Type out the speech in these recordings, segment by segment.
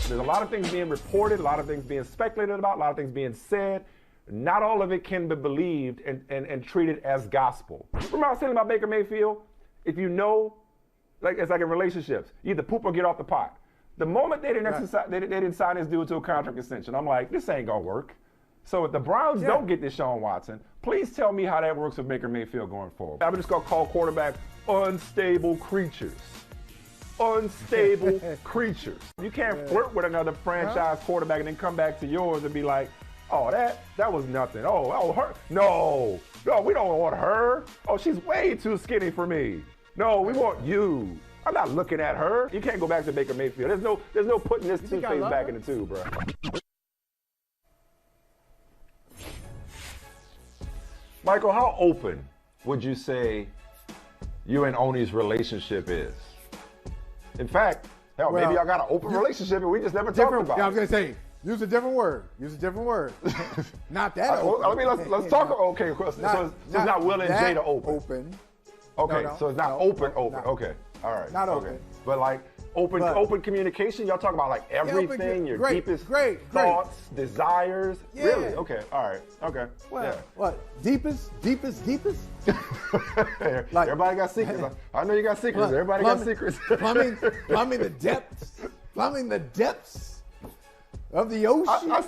There's a lot of things being reported, a lot of things being speculated about, a lot of things being said. Not all of it can be believed and treated as gospel. Remember I was saying about Baker Mayfield? If you know, it's like in relationships, you either poop or get off the pot. The moment they didn't sign this dude to a contract extension, I'm like, this ain't gonna work. So if the Browns don't get Deshaun Watson, please tell me how that works with Baker Mayfield going forward. I'm just gonna call quarterbacks unstable creatures. Unstable creatures. You can't flirt with another franchise quarterback and then come back to yours and be like, oh, that was nothing. Oh, her. No, we don't want her. Oh, she's way too skinny for me. No, we want you. I'm not looking at her. You can't go back to Baker Mayfield. There's no putting this toothpaste back in the tube, bro. Michael, how open would you say you and Oni's relationship is? In fact, maybe y'all got an open relationship and we just never talked about it. Yeah, I was going to say, use a different word. Not that open. Let's talk. Okay, so it's not Will and Jada open. Okay, so it's not open. Okay, all right. Not open. But like open communication, y'all talk about like everything, your deepest thoughts, desires. Yeah. Really? Okay, all right. Okay. What? Deepest? Like, everybody got secrets. I know you got secrets. Everybody got secrets. plumbing the depths of the ocean.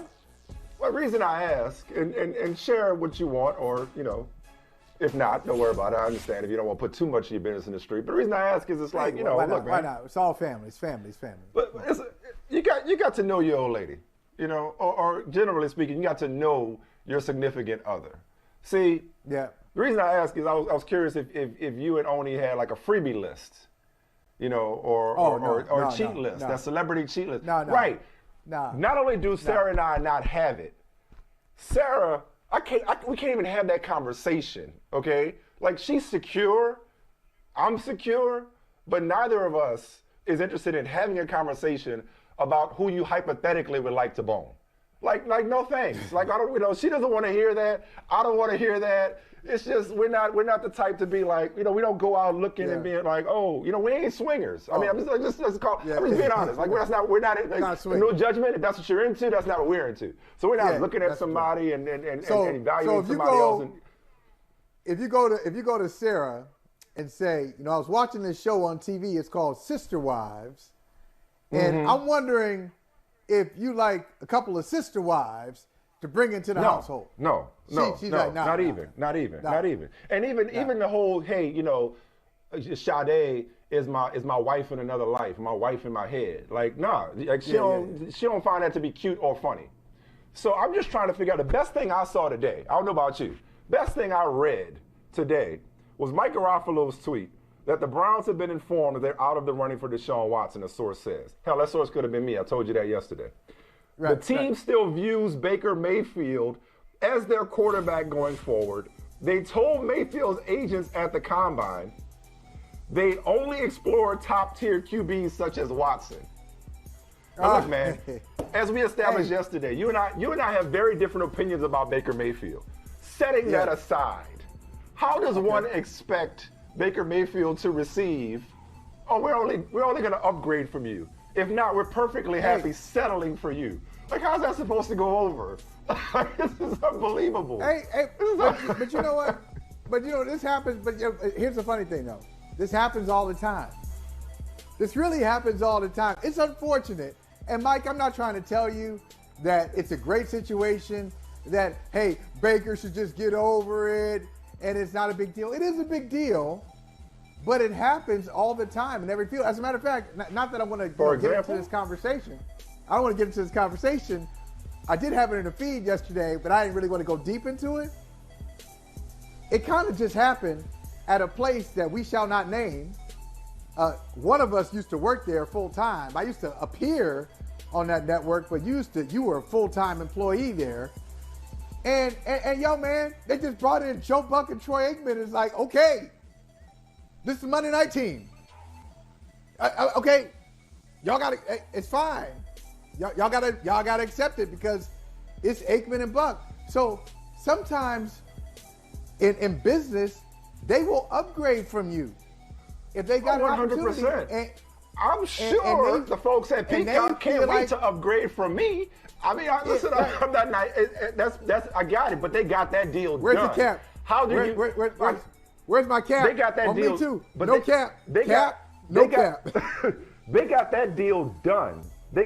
The reason I ask, and share what you want, or, if not, don't worry about it. I understand if you don't want to put too much of your business in the street. But the reason I ask is it's like, look, man. Why not? It's all family. It's family. But you got to know your old lady, or generally speaking, you got to know your significant other. See, the reason I ask is I was curious if you and Oni had like a freebie list, or a cheat list, that celebrity cheat list. No. Right. No. Not only do Sarah and I not have it, Sarah, we can't even have that conversation, okay? Like, she's secure, I'm secure, but neither of us is interested in having a conversation about who you hypothetically would like to bone. Like no thanks. Like, I don't, she doesn't want to hear that. I don't want to hear that. It's just, we're not the type to be like, we don't go out looking and being like, we ain't swingers. I mean, I'm just being honest. Like, we're not no judgment. If that's what you're into, that's not what we're into. So we're not looking at somebody and evaluating somebody else. If you go to Sarah and say, I was watching this show on TV, it's called Sister Wives, and I'm wondering if you like a couple of sister wives to bring into the household. No. She's like, not even. And even the whole, hey, Sade is my wife in another life, my wife in my head. Like, nah, like she don't find that to be cute or funny. So I'm just trying to figure out the best thing I saw today. I don't know about you. Best thing I read today was Mike Garofalo's tweet that the Browns have been informed that they're out of the running for Deshaun Watson, a source says. Hell, that source could have been me. I told you that yesterday. The team still views Baker Mayfield as their quarterback going forward. They told Mayfield's agents at the Combine they only explore top-tier QBs such as Watson. Now, look, man, as we established yesterday, you and I have very different opinions about Baker Mayfield. Setting that aside, how does one expect Baker Mayfield to receive, we're only going to upgrade from you. If not, we're perfectly happy settling for you. Like, how's that supposed to go over? This is unbelievable. But you know what? But this happens. But here's the funny thing, though. This happens all the time. This really happens all the time. It's unfortunate. And Mike, I'm not trying to tell you that it's a great situation. That hey, Baker should just get over it, and it's not a big deal. It is a big deal. But it happens all the time in every field. As a matter of fact, not that I want to get into this conversation. I don't want to get into this conversation. I did have it in the feed yesterday, but I didn't really want to go deep into it. It kind of just happened at a place that we shall not name. One of us used to work there full time. I used to appear on that network, but you were a full-time employee there. And yo, man, they just brought in Joe Buck and Troy Aikman. It's like, okay, this is the Monday Night Team. Okay, y'all got to. It's fine. Y'all gotta accept it because it's Aikman and Buck. So sometimes in business, they will upgrade from you if they got an opportunity. I'm sure the folks at Peacock can't wait to upgrade from me. I mean, listen, I'm not nice. That's I got it, but they got that deal done. Where's the cap? How do where's my cap? They got that on deal. Me too. But no cap. No cap. They got that deal done.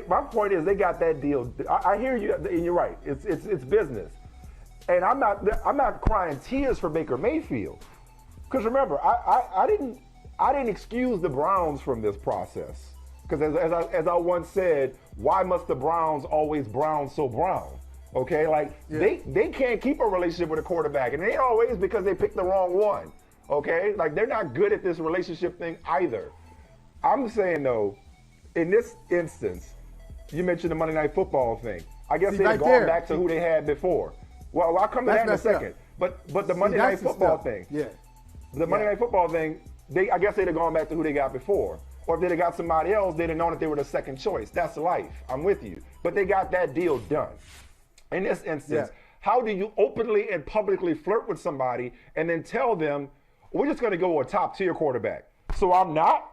My point is, they got that deal. I hear you, and you're right. It's business, and I'm not crying tears for Baker Mayfield, because remember, I didn't excuse the Browns from this process, because as I once said, why must the Browns always brown so brown? Okay, they can't keep a relationship with a quarterback, and it ain't always because they picked the wrong one. Okay, they're not good at this relationship thing either. I'm saying though, in this instance, you mentioned the Monday Night Football thing. I guess they've gone back to who they had before. Well, I'll come to that in a second. But the Monday Night Football thing. Yeah. The Monday Night Football thing, I guess they'd have gone back to who they got before. Or if they'd have got somebody else, they'd have known that they were the second choice. That's life. I'm with you. But they got that deal done. In this instance, how do you openly and publicly flirt with somebody and then tell them, we're just going to go with a top-tier quarterback? So I'm not?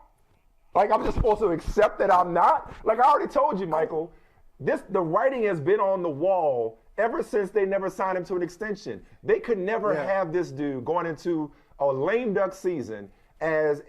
I'm just supposed to accept that I'm not? I already told you, Michael, the writing has been on the wall ever since they never signed him to an extension. They could never have this dude going into a lame duck season as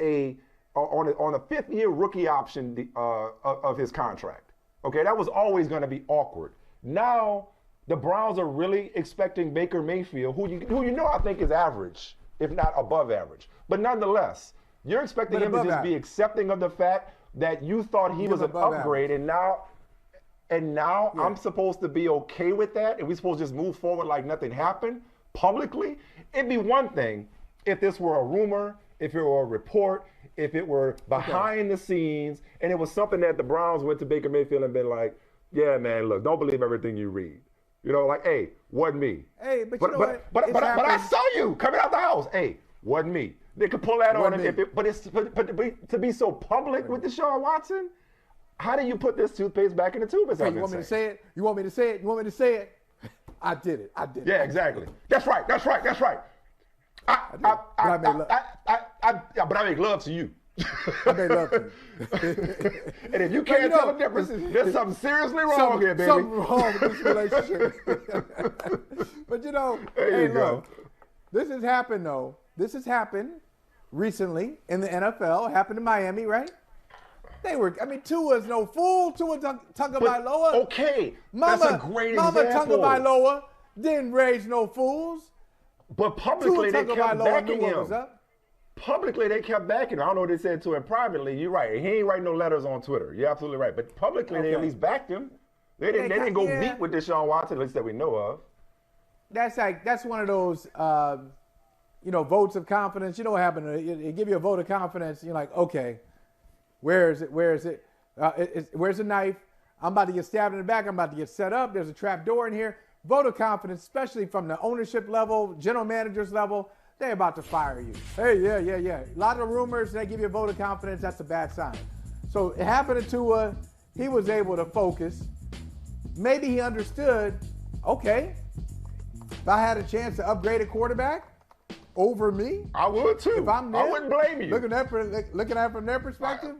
on a fifth-year rookie option of his contract. Okay, that was always going to be awkward. Now the Browns are really expecting Baker Mayfield, who you know I think is average, if not above average, but nonetheless. You're expecting him to just be accepting of the fact that you thought he was an upgrade, and now I'm supposed to be okay with that, and we're supposed to just move forward like nothing happened publicly? It'd be one thing if this were a rumor, if it were a report, if it were behind the scenes, and it was something that the Browns went to Baker Mayfield and been like, yeah, man, look, don't believe everything you read. Hey, wasn't me. Hey, but I saw you coming out the house. Hey, wasn't me. They could pull that on him, but to be so public with Deshaun Watson, how do you put this toothpaste back in the tube? You want me to say it? You want me to say it? You want me to say it? I did it. Yeah, exactly. That's right. But I make love to you. I made love to you. And if you can't tell the difference, there's something seriously wrong here, baby. Something wrong with this relationship. But look, this has happened though. This has happened recently in the NFL. It happened in Miami, right? Tua's no fool. Tua Tagovailoa. Okay, that's a great example. Mama Tagovailoa didn't raise no fools. But publicly they kept backing him. Publicly they kept backing him. I don't know what they said to him privately. You're right. He ain't writing no letters on Twitter. You're absolutely right. But publicly they at least backed him. They didn't go meet with Deshaun Watson, at least that we know of. That's one of those votes of confidence. You know what happened? It give you a vote of confidence. You're like, okay, where is it? Where's the knife? I'm about to get stabbed in the back. I'm about to get set up. There's a trap door in here. Vote of confidence, especially from the ownership level, general managers level. They're about to fire you. Hey, yeah. A lot of rumors. They give you a vote of confidence. That's a bad sign. So it happened to Tua. He was able to focus. Maybe he understood, okay, if I had a chance to upgrade a quarterback over me, I would too. If I'm there, I wouldn't blame you. Looking at it from their perspective.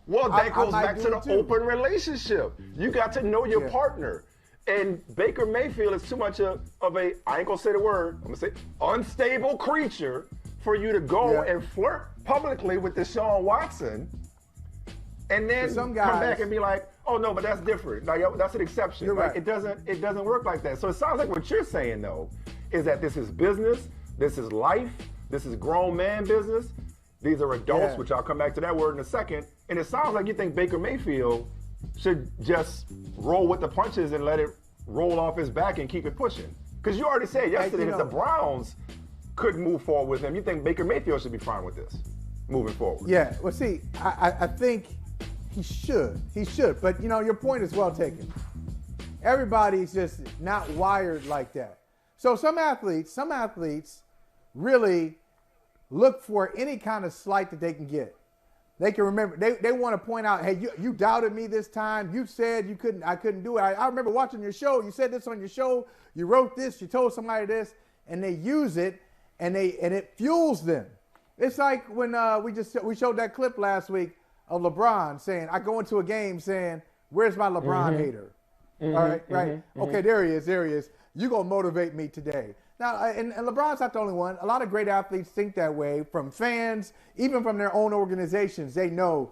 Well, that goes back to the open relationship. You got to know your partner. And Baker Mayfield is too much of a, I ain't gonna say the word, I'm gonna say unstable creature for you to go and flirt publicly with Deshaun Watson and then come back and be like, oh no, but that's different. That's an exception. You're right. It doesn't work like that. So it sounds like what you're saying though is that this is business, this is life, this is grown man business. These are adults, which I'll come back to that word in a second. And it sounds like you think Baker Mayfield should just roll with the punches and let it roll off his back and keep it pushing. Because you already said yesterday that the Browns couldn't move forward with him. You think Baker Mayfield should be fine with this moving forward? Yeah, well, see, I think he should. He should. But, your point is well taken. Everybody's just not wired like that. So some athletes really look for any kind of slight that they can get. They can remember. They want to point out, hey, you doubted me this time. You said I couldn't do it. I remember watching your show. You said this on your show. You wrote this. You told somebody this, and they use it, and it fuels them. It's like when we showed that clip last week of LeBron saying, I go into a game saying, where's my LeBron hater? All right, right? Okay, there he is. You're going to motivate me today. Now, and LeBron's not the only one. A lot of great athletes think that way, from fans, even from their own organizations. They know,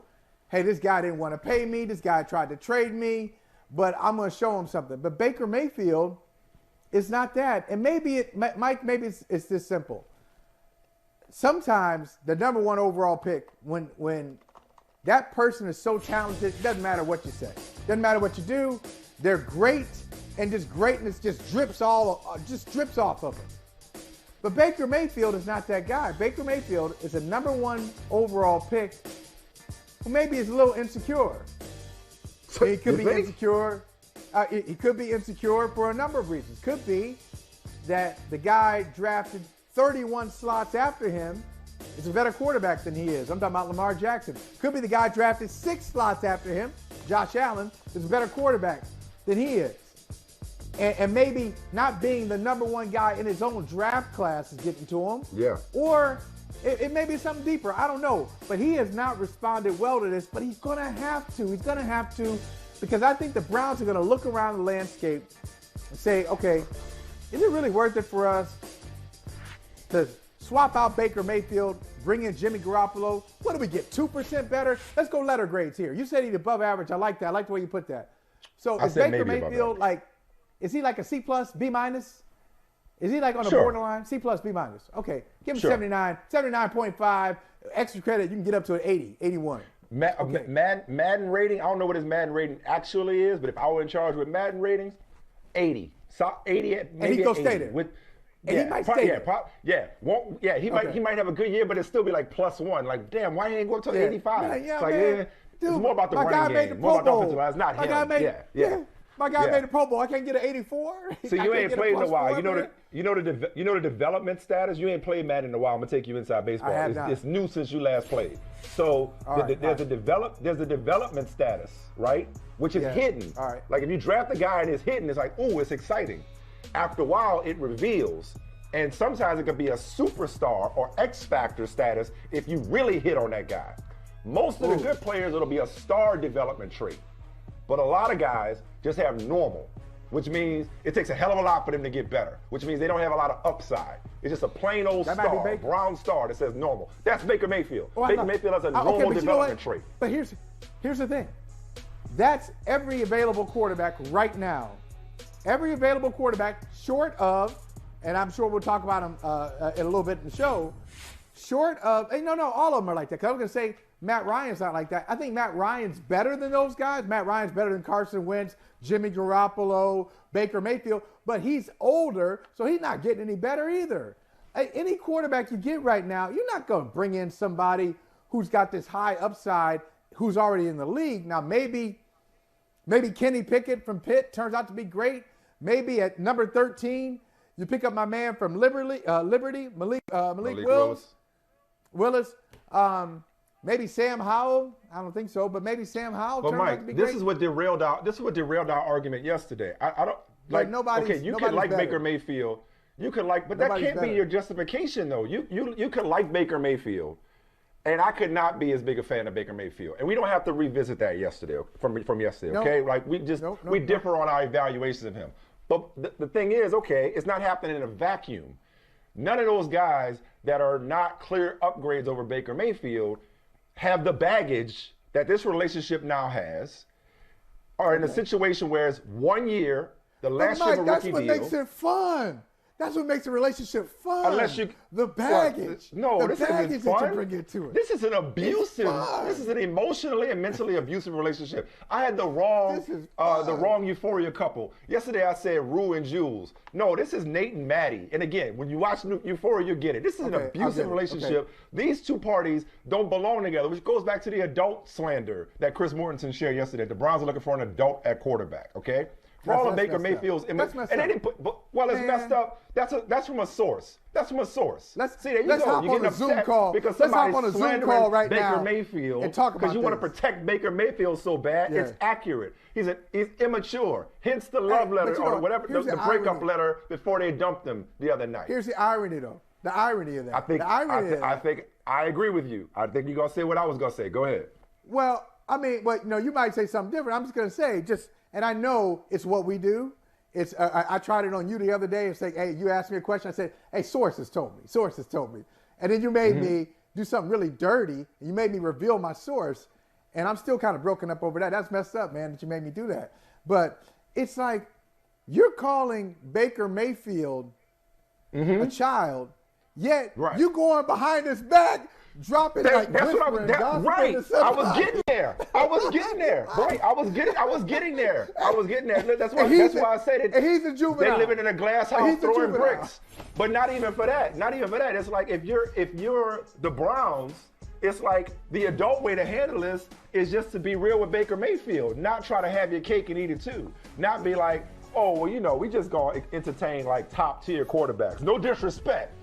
hey, this guy didn't want to pay me. This guy tried to trade me, but I'm going to show him something. But Baker Mayfield is not that. And maybe, Mike, it's this simple. Sometimes the number one overall pick, when that person is so talented, it doesn't matter what you say. Doesn't matter what you do. They're great, and this greatness just drips off of them. But Baker Mayfield is not that guy. Baker Mayfield is a number one overall pick who maybe is a little insecure. He could be insecure. He could be insecure for a number of reasons. Could be that the guy drafted 31 slots after him is a better quarterback than he is. I'm talking about Lamar Jackson. Could be the guy drafted 6 slots after him, Josh Allen, is a better quarterback than he is. And maybe not being the number one guy in his own draft class is getting to him. Yeah. Or it may be something deeper. I don't know. But he has not responded well to this, but he's going to have to. He's going to have to, because I think the Browns are going to look around the landscape and say, okay, is it really worth it for us to swap out Baker Mayfield, bring in Jimmy Garoppolo? What do we get, 2% better? Let's go letter grades here. You said he's above average. I like that. I like the way you put that. So is Baker Mayfield like, is he like a C+, B-? Is he like on the borderline? C+, B-? Okay, give him 79, 79.5. Extra credit, you can get up to an 80, 81. Okay. Madden rating, I don't know what his Madden rating actually is, but if I were in charge with Madden ratings, 80. So 80, maybe and he go 80. stay there. He might stay there. He might have a good year, but it'll still be like +1. Like, damn, why he ain't go up to 85? Yeah, it's like, man. It's more about the running game. More about the offensive line. It's not him. My guy made a Pro Bowl. I can't get an 84. So you ain't played in a while. You know the development status. You ain't played Madden in a while. I'm gonna take you inside baseball. It's new since you last played. So there's a development status, right? Which is hidden. All right. Like if you draft a guy and it's hidden, it's like, ooh, it's exciting. After a while, it reveals. And sometimes it could be a superstar or X Factor status if you really hit on that guy. Most of the good players, it'll be a star development trait. But a lot of guys just have normal, which means it takes a hell of a lot for them to get better, which means they don't have a lot of upside. It's just a plain old star, brown star that says normal. That's Baker Mayfield. Baker Mayfield has a normal development trait. But here's the thing. That's every available quarterback right now. Every available quarterback short of, and I'm sure we'll talk about him in a little bit in the show, short of, no, all of them are like that. Because I was going to say Matt Ryan's not like that. I think Matt Ryan's better than those guys. Matt Ryan's better than Carson Wentz, Jimmy Garoppolo, Baker Mayfield. But he's older, so he's not getting any better either. Any quarterback you get right now, you're not going to bring in somebody who's got this high upside, who's already in the league. Now, maybe Kenny Pickett from Pitt turns out to be great. Maybe at number 13, you pick up my man from Liberty, Malik Willis. Maybe Sam Howell. I don't think so, but maybe Sam Howell. But Mike, this is what derailed our argument yesterday. I don't like nobody. Okay, you could like Baker Mayfield. You could like, but that can't be your justification though. You could like Baker Mayfield, and I could not be as big a fan of Baker Mayfield. And we don't have to revisit that yesterday from yesterday. Okay, like we differ on our evaluations of him. But the thing is, okay, it's not happening in a vacuum. None of those guys that are not clear upgrades over Baker Mayfield have the baggage that this relationship now has, are in a situation where it's 1 year, the last year of a rookie deal. That's what makes it fun. That's what makes a relationship fun. The baggage. No, this isn't fun. That you bring into it. This is an abusive. This is an emotionally and mentally abusive relationship. I had the wrong Euphoria couple. Yesterday I said Rue and Jules. No, this is Nate and Maddie. And again, when you watch Euphoria, you get it. This is an abusive relationship. Okay. These two parties don't belong together, which goes back to the adult slander that Chris Mortensen shared yesterday. The Browns are looking for an adult at quarterback. Okay. For all of Baker Mayfield's image, and they didn't put. It's messed up. That's from a source. That's from a source. See, there you go. You're getting upset because somebody's slandering Baker Mayfield and talk about because you want to protect Baker Mayfield so bad. Yeah. It's accurate. He's immature. Hence the love letter or whatever the breakup letter before they dumped him the other night. Here's the irony, though. The irony of that. I think I agree with you. I think you're gonna say what I was gonna say. Go ahead. Well, I mean, but you might say something different. I'm just gonna say and I know it's what we do. It's I tried it on you the other day and say, hey, you asked me a question. I said, hey, sources told me. And then you made me do something really dirty. And you made me reveal my source. And I'm still kind of broken up over that. That's messed up, man, that you made me do that. But it's like you're calling Baker Mayfield a child, yet you going behind his back, dropping like that's what I was. Right. I was getting there. Right. I was getting there. That's why I said it. And he's a juvenile. They living in a glass house throwing bricks. But not even for that. It's like if you're the Browns, it's like the adult way to handle this is just to be real with Baker Mayfield, not try to have your cake and eat it too. Not be like, oh, well, we just gonna entertain like top tier quarterbacks. No disrespect.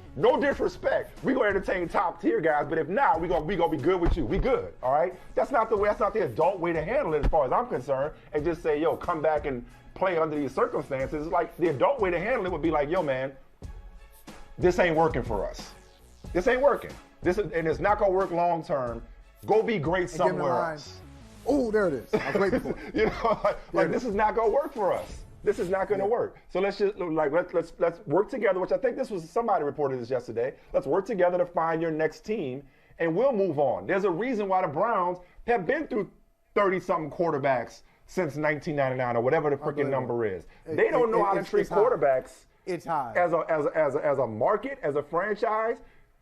We gonna entertain top tier guys, but if not, we gonna be good with you. We good, all right? That's not the adult way to handle it as far as I'm concerned. And just say, yo, come back and play under these circumstances. It's like the adult way to handle it would be like, yo, man, this ain't working for us. This ain't working. And it's not gonna work long term. Go be great somewhere else. Oh, there it is. I was waiting for it. like this is not gonna work for us. This is not going to work. So let's just let's work together. Which I think somebody reported this yesterday. Let's work together to find your next team, and we'll move on. There's a reason why the Browns have been through 30-something quarterbacks since 1999 or whatever the freaking number is. They don't know how to treat quarterbacks. It's high. As a market, as a franchise.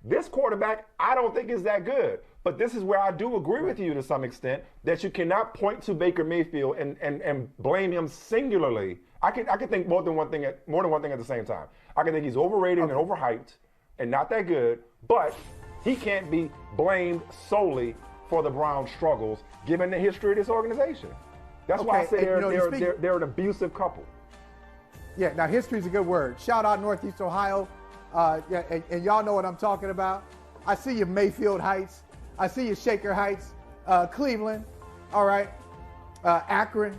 This quarterback, I don't think is that good. But this is where I do agree with you to some extent that you cannot point to Baker Mayfield and blame him singularly. I can think more than one thing at the same time. I can think he's overrated and overhyped and not that good, but he can't be blamed solely for the Browns' struggles given the history of this organization. That's why I say they're an abusive couple. Yeah, now history's a good word. Shout out Northeast Ohio. And y'all know what I'm talking about. I see you Mayfield Heights. I see you Shaker Heights. Cleveland. All right. Akron.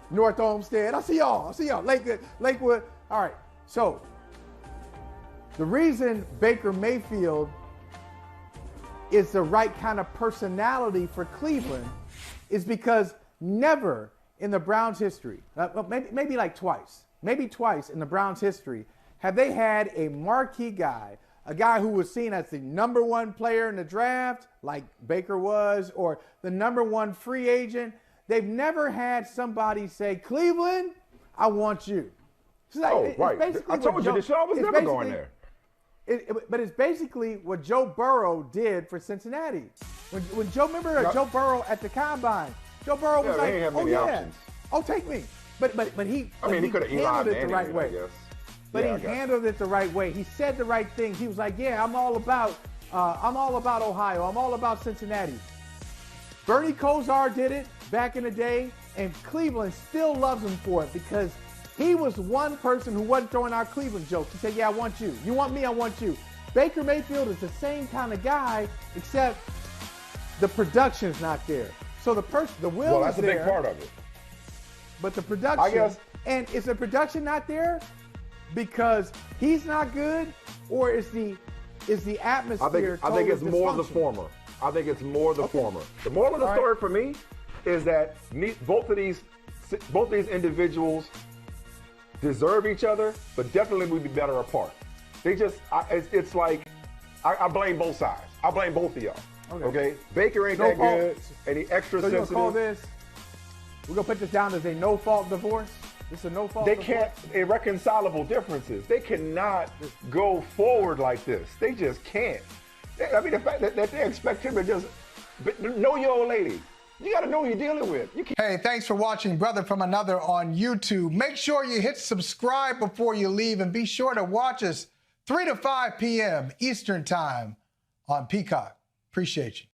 North Olmsted. I see y'all. Lakewood. All right. So the reason Baker Mayfield is the right kind of personality for Cleveland is because never in the Browns' history, maybe twice in the Browns' history, have they had a marquee guy, a guy who was seen as the number one player in the draft, like Baker was, or the number one free agent. They've never had somebody say, Cleveland, I want you. Right. I told you, Deshaun was never going there. But it's basically what Joe Burrow did for Cincinnati. When Joe Burrow at the Combine, Joe Burrow was like, options. Oh, take me. But he could have handled it the right way. I guess. But he handled it the right way. He said the right things. He was like, yeah, I'm all about Ohio. I'm all about Cincinnati. Bernie Kosar did it back in the day, and Cleveland still loves him for it because he was one person who wasn't throwing out Cleveland jokes. He said, yeah, I want you. You want me, I want you. Baker Mayfield is the same kind of guy, except the production's not there. So the will is there. Well, that's a big part of it. But the production, I guess. And is the production not there because he's not good, or is the atmosphere? I think it's more of the former. The moral of the story for me is that both these individuals deserve each other, but definitely would be better apart. It's like I blame both sides. I blame both of y'all. Okay? Baker ain't that good, and he extra sensitive. So you're gonna call this? We're gonna put this down as a no-fault divorce. This is a no-fault divorce? They can't, irreconcilable differences. They cannot go forward like this. They just can't. I mean, the fact that they expect him to just know your old lady. You got to know who you're dealing with. Hey, thanks for watching Brother from Another on YouTube. Make sure you hit subscribe before you leave, and be sure to watch us 3 to 5 p.m. Eastern Time on Peacock. Appreciate you.